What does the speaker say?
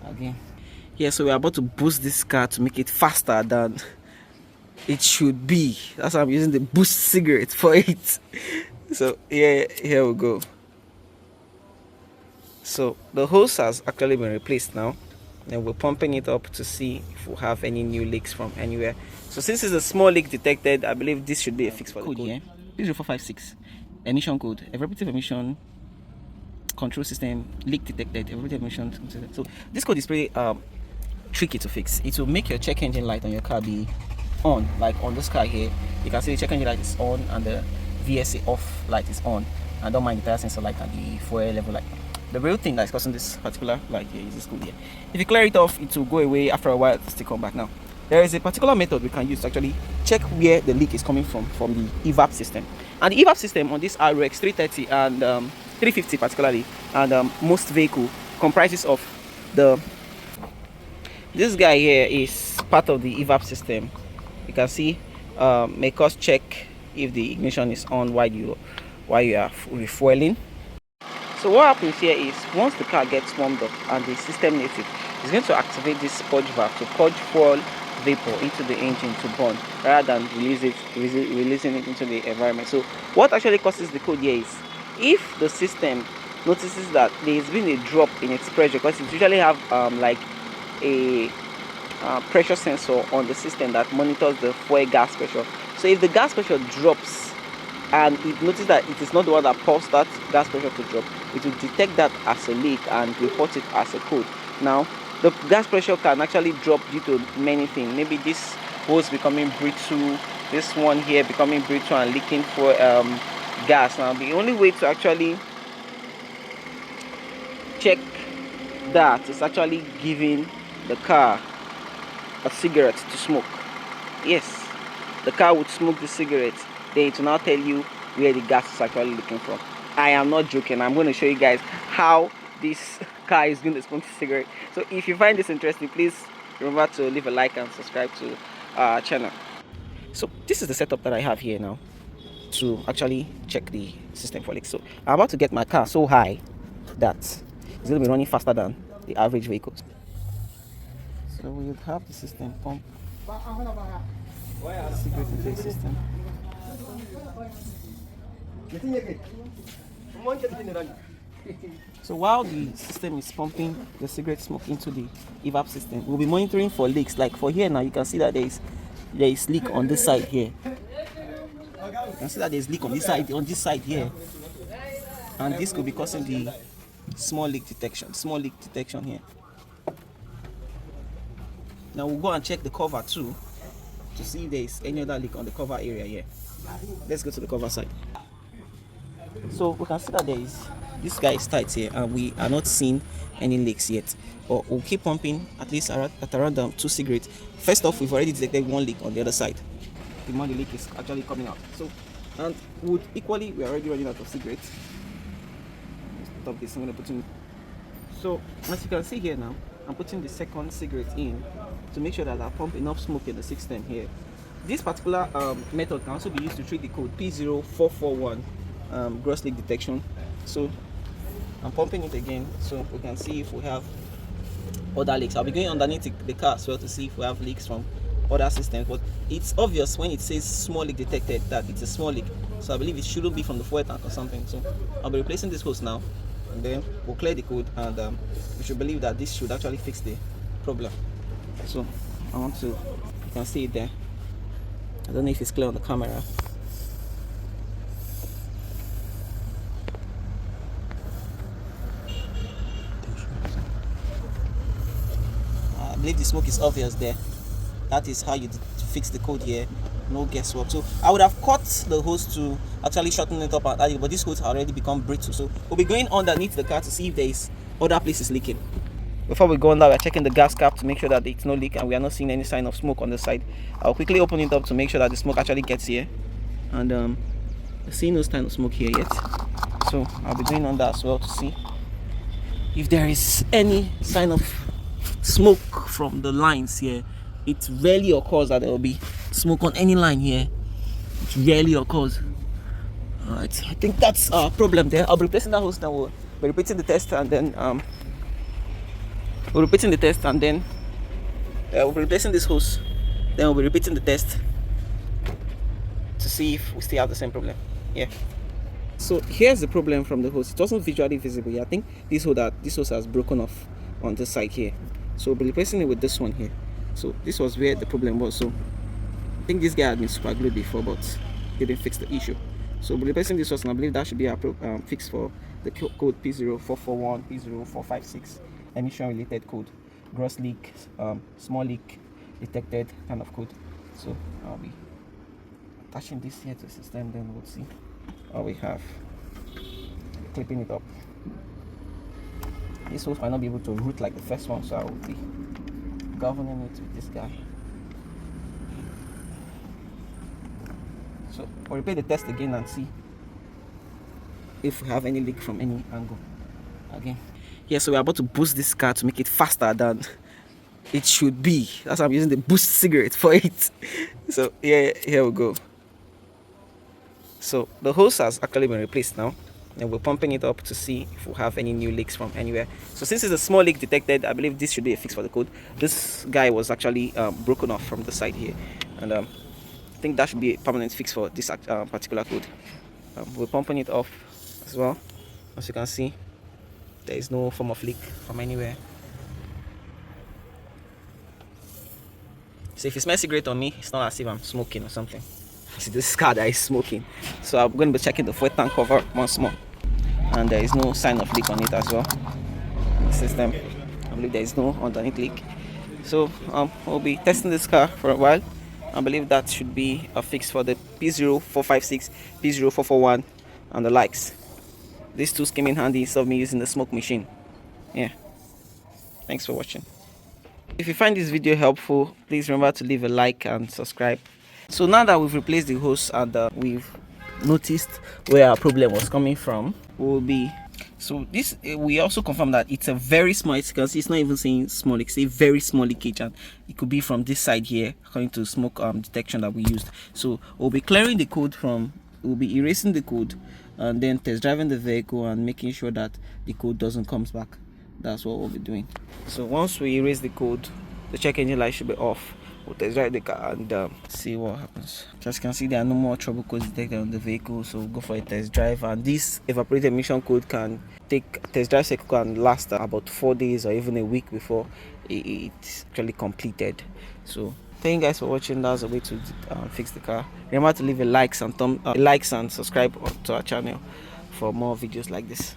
again. Yeah, so we're about to boost this car to make it faster than it should be. That's why I'm using the boost cigarette for it. So here we go. So the hose has actually been replaced now, and we're pumping it up to see if we have any new leaks from anywhere. So since it's a small leak detected, I believe this should be a fix for the code here. P0456 emission code, evaporative emission control system leak detected, evaporative emission. So this code is pretty tricky to fix. It will make your check engine light on your car be on, like on this car here. You can see the check engine light is on and the VSA off light is on. And don't mind the tire sensor light and the fuel level light. The real thing that's causing this particular light here is this code here. If you clear it off, it will go away after a while. It'll still come back. Now there is a particular method we can use to actually check where the leak is coming from the EVAP system. And the EVAP system on this RX330 and 350 particularly, and most vehicle comprises of this guy here is part of the EVAP system. You can see make us check if the ignition is on while you are refueling. So what happens here is once the car gets warmed up and the system needs it, it's going to activate this purge valve to purge fuel vapor into the engine to burn rather than releasing it into the environment. So what actually causes the code here is if the system notices that there's been a drop in its pressure, because it usually have like a pressure sensor on the system that monitors the fuel gas pressure. So if the gas pressure drops and it notices that it is not the one that caused that gas pressure to drop, it will detect that as a leak and report it as a code. Now the gas pressure can actually drop due to many things. Maybe this hose becoming brittle, this one here becoming brittle and leaking for gas. Now the only way to actually check that is actually giving the car a cigarette to smoke. Yes, the car would smoke the cigarette, then it will now tell you where the gas is actually leaking from. I am not joking. I'm going to show you guys how this car is going to smoke the cigarette. So if you find this interesting, please remember to leave a like and subscribe to our channel. So this is the setup that I have here now to actually check the system for leaks. So I'm about to get my car so high that it's going to be running faster than the average vehicle. So we would have the system pump cigarette intake system. So while the system is pumping the cigarette smoke into the EVAP system, we'll be monitoring for leaks. Like for here now, you can see that there is leak on this side here. You can see that there's leak on this side here, and this could be causing the small leak detection here. Now we'll go and check the cover too to see if there is any other leak on the cover area here. Let's go to the cover side. So we can see that this guy is tight here and we are not seeing any leaks yet, but we'll keep pumping at least at around 2 cigarettes. First off, we've already detected one leak on the other side. The more the leak is actually coming out. So, and we're already running out of cigarettes. Stop this, I'm going to put in. So as you can see here now, I'm putting the second cigarette in to make sure that I pump enough smoke in the system here. This particular method can also be used to treat the code P0441 gross leak detection. So I'm pumping it again so we can see if we have other leaks. I'll be going underneath the car as well to see if we have leaks from other systems, but it's obvious when it says small leak detected that it's a small leak, so I believe it shouldn't be from the fuel tank or something. So I'll be replacing this hose now, and then we'll clear the code, and we should believe that this should actually fix the problem. So you can see it there. I don't know if it's clear on the camera. I believe the smoke is obvious there. That is how you fix the code here. No guesswork. So I would have cut the hose to actually shorten it up, but this hose has already become brittle. So we'll be going underneath the car to see if there is other places leaking. Before we go on, we're checking the gas cap to make sure that it's no leak and we are not seeing any sign of smoke on the side. I'll quickly open it up to make sure that the smoke actually gets here, and I see no sign of smoke here yet. So I'll be going on that as well to see if there is any sign of smoke from the lines here. It rarely occurs that there will be smoke on any line here. It rarely occurs. Alright, I think that's our problem there. I'll be replacing that hose now. We'll be repeating the test, and then we're repeating the test, and then we'll be replacing this hose. Then we'll be repeating the test to see if we still have the same problem. Yeah. So here's the problem from the hose. It wasn't visually visible. Yeah, I think this hose has broken off on this side here. So we'll be replacing it with this one here. So this was where the problem was. So I think this guy had been super glued before, but he didn't fix the issue. So we'll be replacing this hose, and I believe that should be a fix for the code P0441 P0456 emission related code. Gross leak, small leak detected kind of code. So I'll be attaching this here to the system, then we'll see what we have. Clipping it up. This hose might not be able to root like the first one, so I will be governing it with this guy. So we'll repeat the test again and see if we have any leak from any angle again. Yeah, so we're about to boost this car to make it faster than it should be. That's why I'm using the boost cigarette for it. So yeah, here we go. So the hose has actually been replaced now, and we're pumping it up to see if we have any new leaks from anywhere. So since it's a small leak detected, I believe this should be a fix for the code. This guy was actually broken off from the side here, and I think that should be a permanent fix for this particular code. We're pumping it off as well. As you can see, there is no form of leak from anywhere. So if it smells cigarette on me, it's not as if I'm smoking or something. See this car that is smoking. So I'm going to be checking the fuel tank cover once more, and there is no sign of leak on it as well. In the system, I believe there is no underneath leak. So we'll be testing this car for a while. I believe that should be a fix for the P0456, P0441 and the likes. These two came in handy instead of me using the smoke machine. Yeah, thanks for watching. If you find this video helpful, please remember to leave a like and subscribe. So now that we've replaced the hose and we've noticed where our problem was coming from, so this we also confirm that it's a very small, as you can see, it's not even saying small, it's a very small leakage, and it could be from this side here according to smoke detection that we used. So we'll be clearing the code we'll be erasing the code and then test driving the vehicle and making sure that the code doesn't come back. That's what we'll be doing. So once we erase the code, the check engine light should be off. We'll test drive the car and see what happens. As you can see, there are no more trouble codes detected on the vehicle, so we'll go for a test drive. And this evaporated emission code can test drive cycle can last about 4 days or even a week before it's actually completed. So thank you guys for watching. That's a way to fix the car. Remember to leave a likes and subscribe to our channel for more videos like this.